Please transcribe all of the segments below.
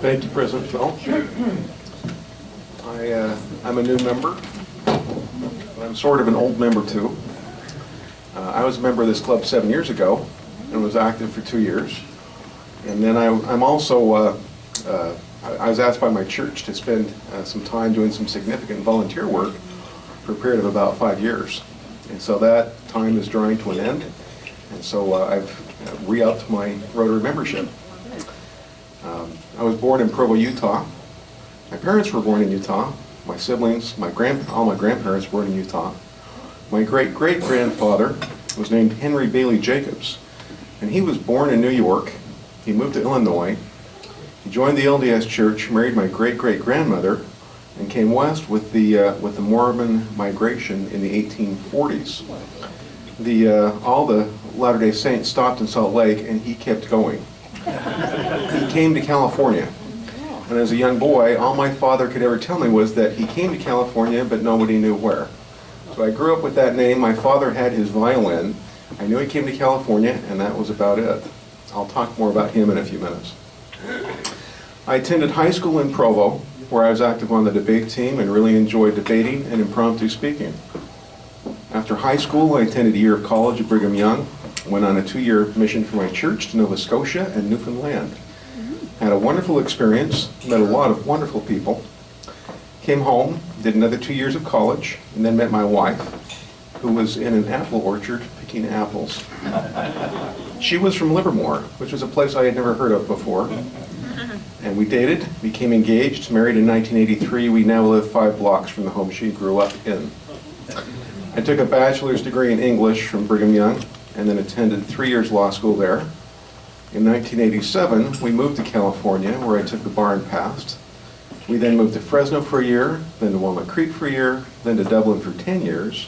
Thank you, President Phil. I'm a new member. I'm sort of an old member, too. I was a member of this club 7 years ago and was active for 2 years. And then I'm also, I was asked by my church to spend some time doing some significant volunteer work for a period of about 5 years. And so that time is drawing to an end. And so I've re-upped my Rotary membership. I was born in Provo, Utah. My parents were born in Utah. My siblings, all my grandparents were born in Utah. My great-great-grandfather was named Henry Bailey Jacobs, and he was born in New York. He moved to Illinois. He joined the LDS Church, married my great-great-grandmother, and came west with the Mormon migration in the 1840s. All the Latter-day Saints stopped in Salt Lake, and he kept going. He came to California, and as a young boy, all my father could ever tell me was that he came to California, but nobody knew where. So I grew up with that name. My father had his violin. I knew he came to California, and that was about it. I'll talk more about him in a few minutes. I attended high school in Provo, where I was active on the debate team and really enjoyed debating and impromptu speaking. After high school, I attended a year of college at Brigham Young, went on a 2-year mission for my church to Nova Scotia and Newfoundland. Had a wonderful experience, met a lot of wonderful people. Came home, did another 2 years of college, and then met my wife, who was in an apple orchard picking apples. She was from Livermore, which was a place I had never heard of before. And we dated, became engaged, married in 1983. We now live 5 blocks from the home she grew up in. I took a bachelor's degree in English from Brigham Young, and then attended 3 years law school there. In 1987, we moved to California, where I took the bar and passed. We then moved to Fresno for a year, then to Walnut Creek for a year, then to Dublin for 10 years.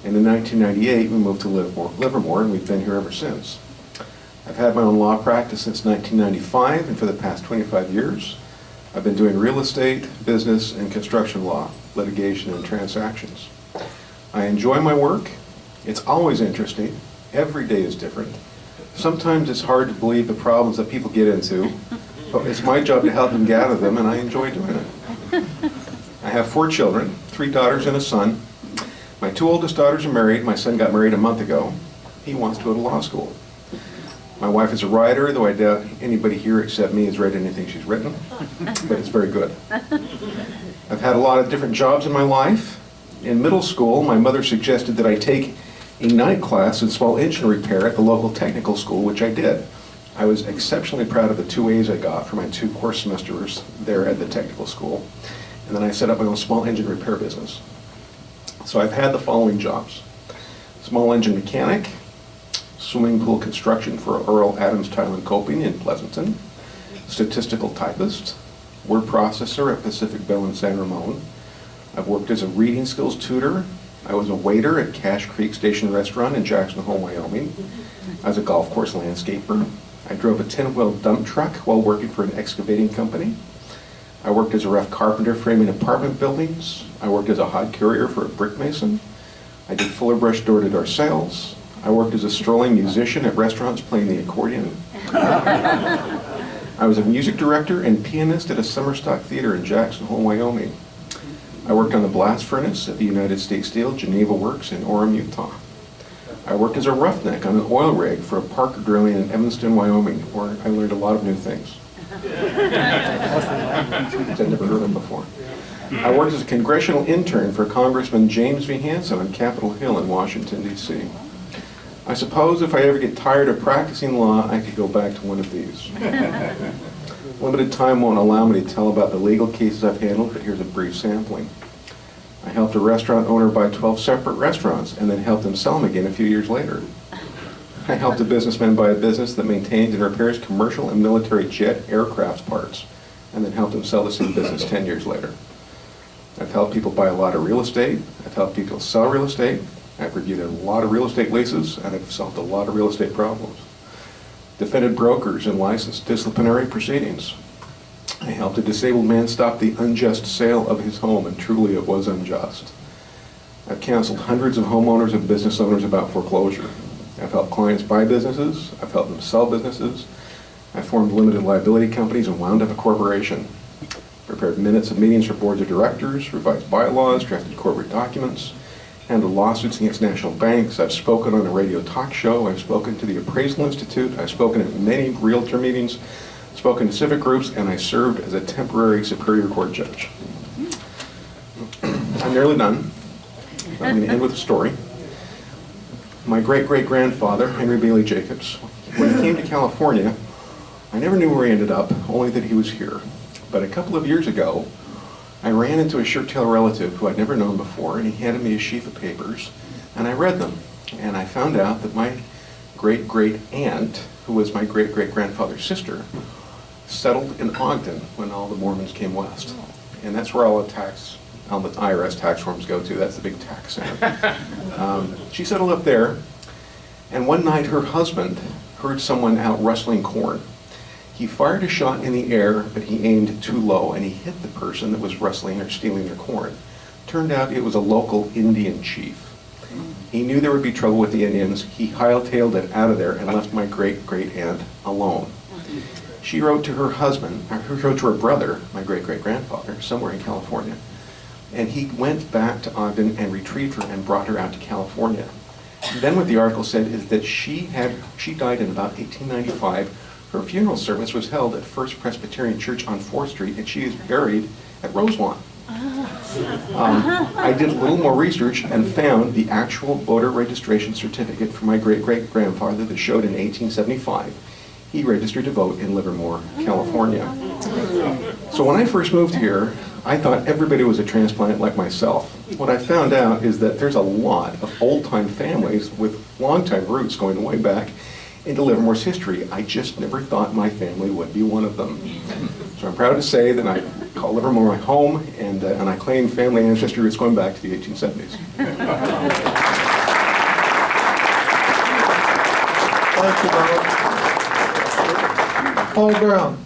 And in 1998, we moved to Livermore, and we've been here ever since. I've had my own law practice since 1995, and for the past 25 years, I've been doing real estate, business, and construction law, litigation, and transactions. I enjoy my work. It's always interesting. Every day is different. Sometimes it's hard to believe the problems that people get into, but it's my job to help them get out of them, and I enjoy doing it. I have 4 children, 3 daughters and a son. My 2 oldest daughters are married. My son got married a month ago. He wants to go to law school. My wife is a writer, though I doubt anybody here except me has read anything she's written, but it's very good. I've had a lot of different jobs in my life. In middle school, my mother suggested that I take a night class in small engine repair at the local technical school, which I did. I was exceptionally proud of the 2 A's I got for my 2 course semesters there at the technical school. And then I set up my own small engine repair business. So I've had the following jobs: small engine mechanic, swimming pool construction for Earl Adams Tile and Coping in Pleasanton, statistical typist, word processor at Pacific Bell in San Ramon. I've worked as a reading skills tutor. I was a waiter at Cache Creek Station Restaurant in Jackson Hole, Wyoming. I was a golf course landscaper. I drove a 10-wheel dump truck while working for an excavating company. I worked as a rough carpenter framing apartment buildings. I worked as a hod carrier for a brick mason. I did fuller brush door-to-door sales. I worked as a strolling musician at restaurants playing the accordion. I was a music director and pianist at a summer stock theater in Jackson Hole, Wyoming. I worked on the blast furnace at the United States Steel Geneva Works in Orem, Utah. I worked as a roughneck on an oil rig for a Parker Drilling in Evanston, Wyoming, where I learned a lot of new things. I'd never heard of them before. I worked as a congressional intern for Congressman James V. Hansen on Capitol Hill in Washington, D.C. I suppose if I ever get tired of practicing law, I could go back to one of these. Limited time won't allow me to tell about the legal cases I've handled, but here's a brief sampling. I helped a restaurant owner buy 12 separate restaurants and then helped him sell them again a few years later. I helped a businessman buy a business that maintains and repairs commercial and military jet aircraft parts and then helped him sell the same business 10 years later. I've helped people buy a lot of real estate. I've helped people sell real estate. I've reviewed a lot of real estate leases, and I've solved a lot of real estate problems. Defended brokers in licensed disciplinary proceedings. I helped a disabled man stop the unjust sale of his home, and truly it was unjust. I've counseled hundreds of homeowners and business owners about foreclosure. I've helped clients buy businesses. I've helped them sell businesses. I formed limited liability companies and wound up a corporation. Prepared minutes of meetings for boards of directors, revised bylaws, drafted corporate documents, handled lawsuits against national banks. I've spoken on a radio talk show. I've spoken to the Appraisal Institute. I've spoken at many realtor meetings, spoken to civic groups, and I served as a temporary Superior Court judge. I'm nearly done. I'm going to end with a story. My great-great-grandfather, Henry Bailey Jacobs, when he came to California, I never knew where he ended up, only that he was here. But a couple of years ago, I ran into a shirt-tail relative who I'd never known before, and he handed me a sheaf of papers, and I read them. And I found out that my great-great-aunt, who was my great-great-grandfather's sister, settled in Ogden when all the Mormons came west. And that's where all the IRS tax forms go to. That's the big tax center. She settled up there, and one night her husband heard someone out rustling corn. He fired a shot in the air, but he aimed too low, and he hit the person that was rustling or stealing their corn. Turned out it was a local Indian chief. He knew there would be trouble with the Indians. He hightailed it out of there and left my great-great-aunt alone. She wrote to her husband, or wrote to her brother, my great-great-grandfather, somewhere in California, and he went back to Ogden and retrieved her and brought her out to California. And then what the article said is that she died in about 1895. Her funeral service was held at First Presbyterian Church on 4th Street, and she is buried at Roselawn. I did a little more research and found the actual voter registration certificate for my great-great-grandfather that showed in 1875. He registered to vote in Livermore, California. So when I first moved here, I thought everybody was a transplant like myself. What I found out is that there's a lot of old-time families with long-time roots going way back into Livermore's history. I just never thought my family would be one of them. So I'm proud to say that I call Livermore my home, and I claim family ancestry roots going back to the 1870s. Thank you, Bob. Paul Brown.